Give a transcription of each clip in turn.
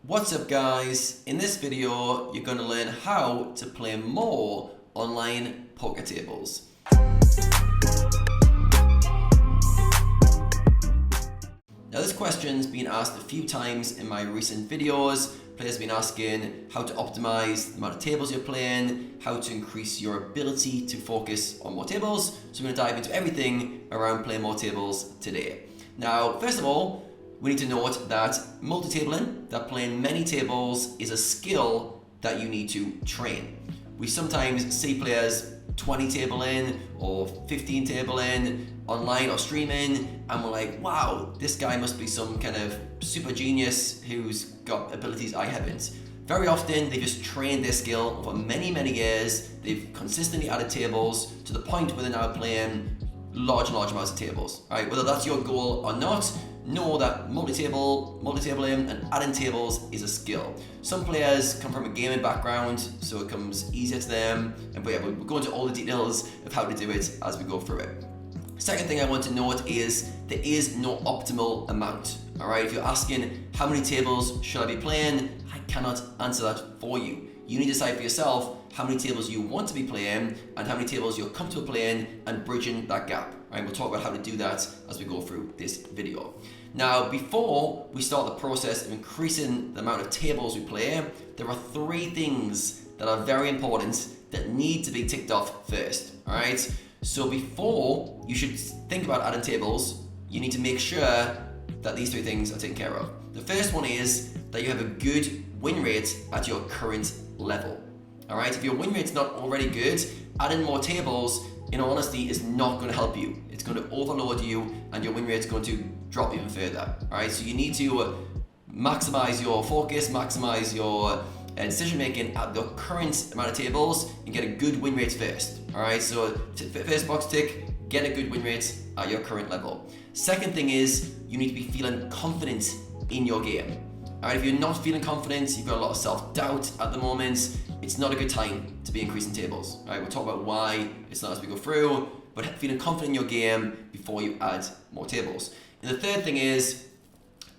What's up guys? In this video you're going to learn how to play more online poker tables. Now this question's been asked a few times in my recent videos. Players have been asking how to optimize the amount of tables you're playing, how to increase your ability to focus on more tables. So we're going to dive into everything around playing more tables today. Now first of all, we need to note that multi-tabling, that playing many tables, is a skill that you need to train. We sometimes see players 20 table in or 15 table in online or streaming, and we're like, wow, this guy must be some kind of super genius who's got abilities I haven't. Very often they just trained their skill over many years. They've consistently added tables to the point where they're now playing large amounts of tables. All right, whether that's your goal or not, know that multi-tabling and adding tables is a skill. Some players come from a gaming background, so it comes easier to them, but yeah, we'll go into all the details of how to do it as we go through it. Second thing I want to note is there is no optimal amount. All right, if you're asking how many tables should I be playing, I cannot answer that for you. You need to decide for yourself how many tables you want to be playing and how many tables you're comfortable playing and bridging that gap. Right, we'll talk about how to do that as we go through this video. Now, before we start the process of increasing the amount of tables we play, there are three things that are very important that need to be ticked off first. All right. So before you should think about adding tables, you need to make sure that these three things are taken care of. The first one is that you have a good win rate at your current level. All right, if your win rate's not already good, adding more tables, in all honesty, is not going to help you. It's going to overload you and your win rate's going to drop even further. All right, so you need to maximize your focus, maximize your decision making at the current amount of tables and get a good win rate first. All right, so first box tick, get a good win rate at your current level. Second thing is you need to be feeling confident in your game. All right, if you're not feeling confident, you've got a lot of self-doubt at the moment, it's not a good time to be increasing tables. All right, we'll talk about why it's not as we go through, but feeling confident in your game before you add more tables. And the third thing is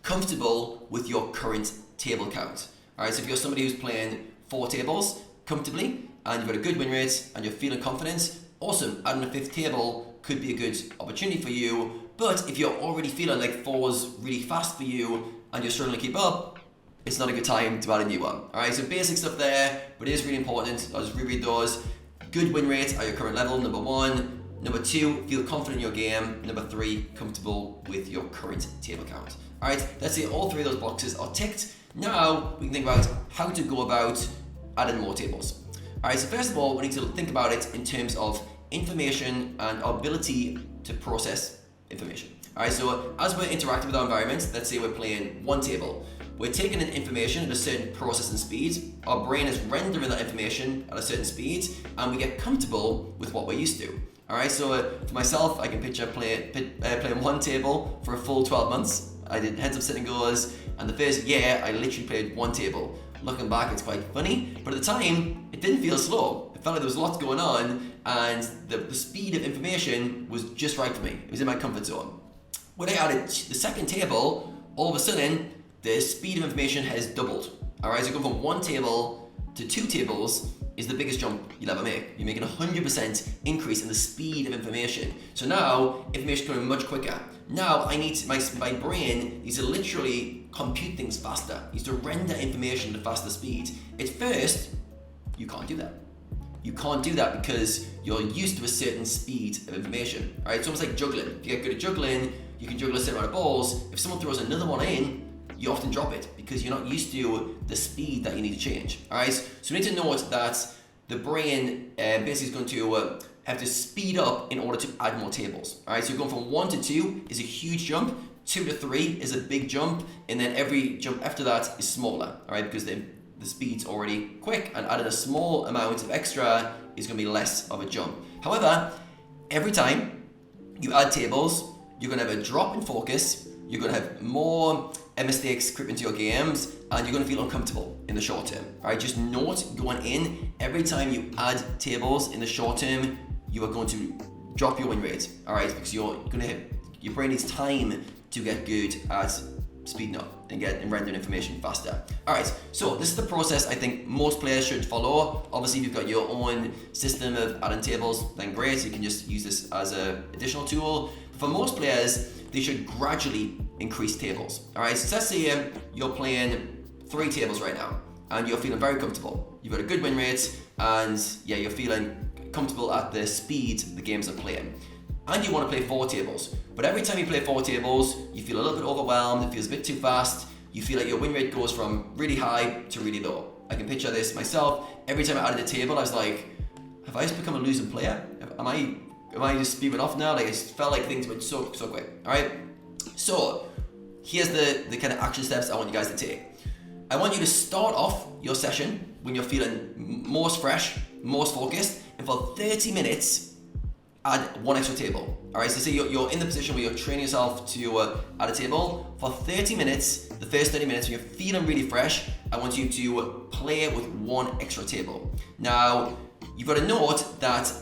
comfortable with your current table count. All right, so if you're somebody who's playing 4 tables comfortably and you've got a good win rate and you're feeling confident, awesome, adding a 5th table could be a good opportunity for you. But if you're already feeling like 4's really fast for you and you're struggling to keep up, it's not a good time to add a new one. All right, so basic stuff there, but it is really important. I'll just reread those. Good win rate at your current level, number 1. Number 2, feel confident in your game. Number 3, comfortable with your current table count. All right, let's say all 3 of those boxes are ticked. Now we can think about how to go about adding more tables. All right, so first of all, we need to think about it in terms of information and our ability to process information. All right, so as we're interacting with our environment, let's say we're playing 1 table. We're taking in information at a certain processing speed. Our brain is rendering that information at a certain speed, and we get comfortable with what we're used to. All right, so for myself, I can picture playing 1 table for a full 12 months. I did heads up sitting goes, and the first year I literally played 1 table. Looking back, it's quite funny, but at the time, it didn't feel slow. It felt like there was lots going on, and the speed of information was just right for me. It was in my comfort zone. When I added the second table, all of a sudden, the speed of information has doubled. All right, so going from 1 table to 2 tables is the biggest jump you'll ever make. You're making a 100% increase in the speed of information. So now, information is coming much quicker. Now, I need my brain needs to literally compute things faster. It needs to render information at a faster speed. At first, you can't do that. You can't do that because you're used to a certain speed of information. All right, it's almost like juggling. If you get good at juggling, you can juggle a certain amount of balls. If someone throws another one in, you often drop it because you're not used to the speed that you need to change. All right, so we need to note that the brain basically is going to have to speed up in order to add more tables. All right, so going from 1 to 2 is a huge jump. 2 to 3 is a big jump, and then every jump after that is smaller. All right, because the speed's already quick, and adding a small amount of extra is going to be less of a jump. However, every time you add tables, you're going to have a drop in focus. You're going to have more mistakes creep into your games, and you're going to feel uncomfortable in the short term. All right, just note going in, every time you add tables in the short term, you are going to drop your win rate. All right, because you're going to have, your brain needs time to get good at speeding up and rendering information faster. Alright, so this is the process I think most players should follow. Obviously, if you've got your own system of adding tables, then great, you can just use this as an additional tool. For most players, they should gradually increase tables. Alright, so let's say you're playing 3 tables right now, and you're feeling very comfortable. You've got a good win rate, and yeah, you're feeling comfortable at the speed the games are playing. And you want to play 4 tables. But every time you play 4 tables, you feel a little bit overwhelmed, it feels a bit too fast, you feel like your win rate goes from really high to really low. I can picture this myself. Every time I added a table, I was like, have I just become a losing player? Am I just speeding off now? Like, it just felt like things went so quick. Alright? So, here's the kind of action steps I want you guys to take. I want you to start off your session when you're feeling most fresh, most focused, and for 30 minutes, add 1 extra table. Alright, so say you're in the position where you're training yourself to add a table. For 30 minutes, the first 30 minutes when you're feeling really fresh, I want you to play with 1 extra table. Now, you've got to note that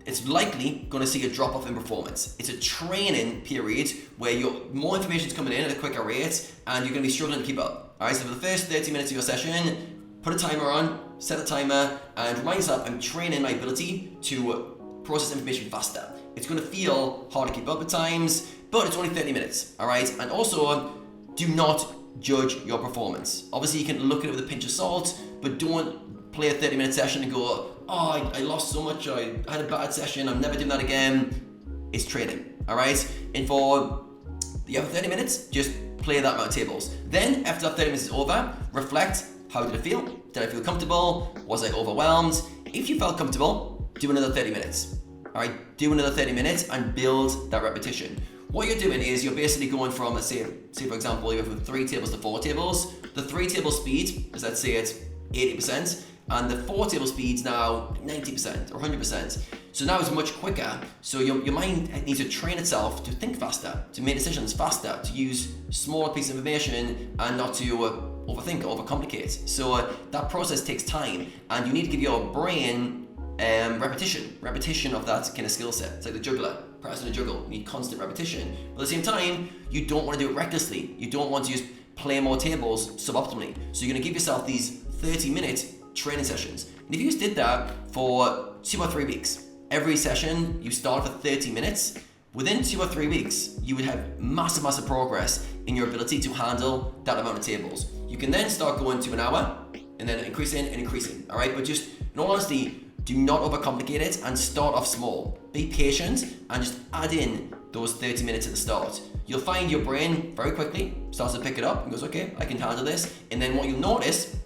it's likely going to see a drop off in performance. It's a training period where more information is coming in at a quicker rate and you're going to be struggling to keep up. Alright, so for the first 30 minutes of your session, put a timer on, set a timer, and remind yourself, I'm training my ability to process information faster. It's going to feel hard to keep up at times, but it's only 30 minutes, alright? And also, do not judge your performance. Obviously, you can look at it with a pinch of salt, but don't play a 30-minute session and go, oh, I lost so much, I had a bad session, I'm never doing that again. It's training, alright? And for the other 30 minutes, just play that amount of tables. Then, after that 30 minutes is over, reflect, how did it feel? Did I feel comfortable? Was I overwhelmed? If you felt comfortable, do another 30 minutes. Alright, do another 30 minutes and build that repetition. What you're doing is you're basically going from, let's say for example, you have from 3 tables to 4 tables. The 3 table speed is, let's say it's 80%, and the 4 table speed's now 90% or 100%. So now it's much quicker. So your mind needs to train itself to think faster, to make decisions faster, to use smaller pieces of information and not to overthink or overcomplicate. So that process takes time, and you need to give your brain repetition of that kind of skill set. It's like the juggler, pressing a juggle. You need constant repetition. But at the same time, you don't want to do it recklessly. You don't want to just play more tables suboptimally. So you're going to give yourself these 30-minute training sessions. And if you just did that for 2 or 3 weeks, every session you start for 30 minutes, within 2 or 3 weeks, you would have massive progress in your ability to handle that amount of tables. You can then start going to an hour, and then increasing and increasing. All right, but just in all honesty, do not overcomplicate it and start off small. Be patient and just add in those 30 minutes at the start. You'll find your brain very quickly starts to pick it up and goes, okay, I can handle this. And then what you'll notice,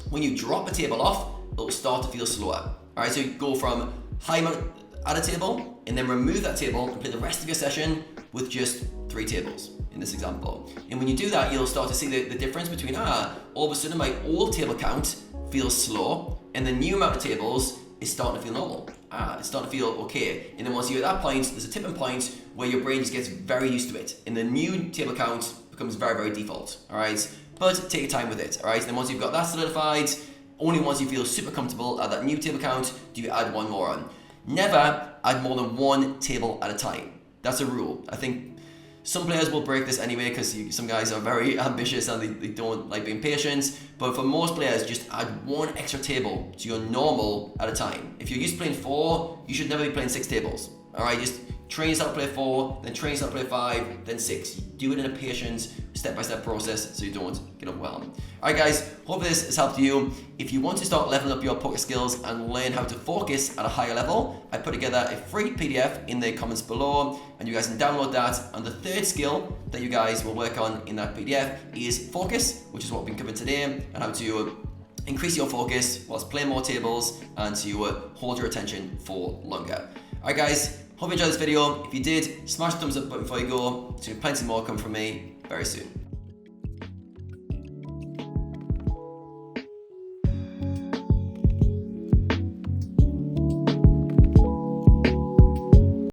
when you drop a table off, it'll start to feel slower. All right, so you go from high amount at a table and then remove that table and play the rest of your session with just 3 tables in this example. And when you do that, you'll start to see the difference between, all of a sudden my old table count feels slow and the new amount of tables is starting to feel normal. It's starting to feel okay. And then once you're at that point, there's a tipping point where your brain just gets very used to it. And the new table count becomes very default. Alright? But take your time with it. Alright? And then once you've got that solidified, only once you feel super comfortable at that new table count do you add 1 more on. Never add more than 1 table at a time. That's a rule. I think some players will break this anyway because some guys are very ambitious and they don't like being patient. But for most players, just add 1 extra table to your normal at a time. If you're used to playing 4, you should never be playing 6 tables. Alright, just train yourself to play 4, then train yourself to play 5, then 6. Do it in a patient, step-by-step process so you don't get overwhelmed. Alright guys, hope this has helped you. If you want to start leveling up your poker skills and learn how to focus at a higher level, I put together a free PDF in the comments below and you guys can download that. And the 3rd skill that you guys will work on in that PDF is focus, which is what we've been covering today, and how to increase your focus whilst playing more tables and to hold your attention for longer. Alright guys, hope you enjoyed this video. If you did, smash the thumbs up button before you go. There's plenty more coming from me very soon.